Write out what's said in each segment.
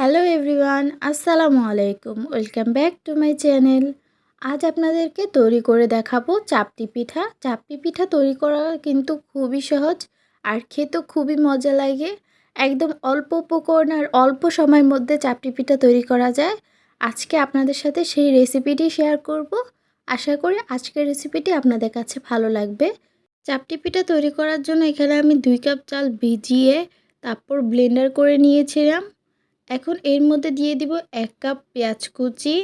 Hello everyone, আসসালামু আলাইকুম। Welcome back to my channel. আজ আপনাদেরকে তৈরি করে দেখাবো চাপটি পিঠা। চাপটি পিঠা তৈরি করা কিন্তু খুবই সহজ আর খেতেও খুবই মজা লাগে। একদম অল্প উপকরণ আর অল্প সময়ের মধ্যে চাপটি পিঠা তৈরি করা যায়। আজকে আপনাদের সাথে সেই রেসিপিটি শেয়ার করব। আশা করি আজকের রেসিপিটি আপনাদের কাছে ভালো লাগবে। চাপটি পিঠা তৈরি করার জন্য এখানে আমি 2 কাপ চাল ভিজিয়ে তারপর ব্লেন্ডার করে নিয়েছিলাম। এখন এর মধ্যে দিয়ে দিব 1 কাপ পেঁয়াজ কুচি,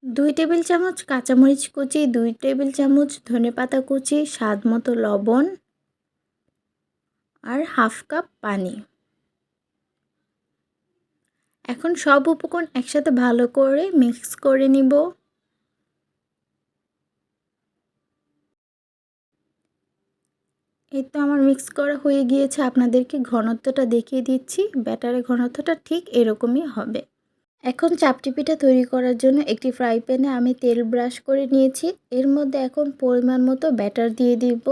2 টেবিল চামচ কাঁচামরিচ কুচি, 2 টেবিল চামচ ধনেপাতা কুচি, স্বাদ মতো লবণ আর হাফ কাপ পানি। এখন সব উপকরণ একসাথে ভালো করে মিক্স করে নিব। এই তো আমার মিক্স করা হয়ে গিয়েছে, আপনাদেরকে ঘনত্বটা দেখিয়ে দিচ্ছি। ব্যাটারের ঘনত্বটা ঠিক এরকমই হবে। এখন চাপটি পিঠা তৈরি করার জন্য একটি ফ্রাই প্যানে আমি তেল ব্রাশ করে নিয়েছি। এর মধ্যে এখন পরিমাণ মতো ব্যাটার দিয়ে দিব।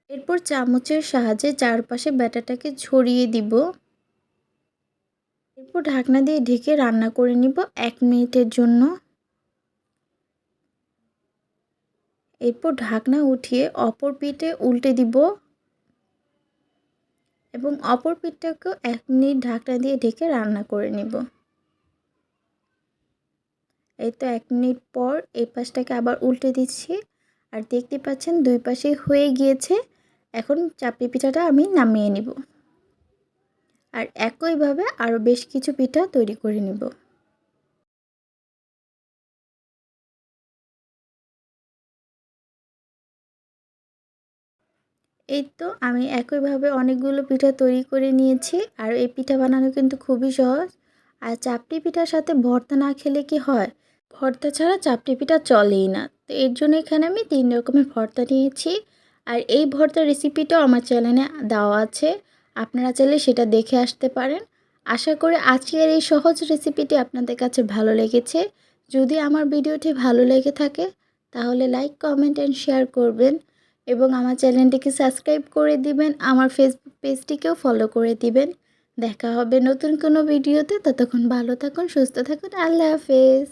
এরপর চামচের সাহায্যে চারপাশে ব্যাটারটাকে ছড়িয়ে দিব। এরপর ঢাকনা দিয়ে ঢেকে রান্না করে নিব 1 মিনিটের জন্য। এরপর ঢাকনা উঠিয়ে অপর পিঠে উল্টে দিব এবং অপর পিঠটাকেও 1 মিনিট ঢাকনা দিয়ে ঢেকে রান্না করে নিব। এই তো 1 মিনিট পর এই পাশটাকে আবার উল্টে দিচ্ছি আর দেখতে পাচ্ছেন দুই পাশেই হয়ে গিয়েছে। এখন চাপটি পিঠাটা আমি নামিয়ে নিব আর একইভাবে আরও বেশ কিছু পিঠা তৈরি করে নিব। এই তো আমি একইভাবে অনেকগুলো পিঠা তৈরি করে নিয়েছি আর এই পিঠা বানানো কিন্তু খুবই সহজ। আর চাপটি পিঠার সাথে ভর্তা না খেলে কি হয়, ভর্তা ছাড়া চাপটি পিঠা চলেই না। তো এর জন্য এখানে আমি 3 রকমের ভর্তা নিয়েছি আর এই ভর্তার রেসিপিটাও আমার চ্যানেলে দেওয়া আছে, আপনারা চাইলে সেটা দেখে আসতে পারেন। আশা করি আজকের এই সহজ রেসিপিটি আপনাদের কাছে ভালো লেগেছে। যদি আমার ভিডিওটি ভালো লেগে থাকে তাহলে লাইক, কমেন্ট অ্যান্ড শেয়ার করবেন এবং আমার চ্যানেলটিকে সাবস্ক্রাইব করে দিবেন। আমার ফেসবুক পেজটিকেও ফলো করে দিবেন। দেখা হবে নতুন কোনো ভিডিওতে। ততক্ষণ ভালো থাকুন, সুস্থ থাকুন। আল্লাহ হাফেজ।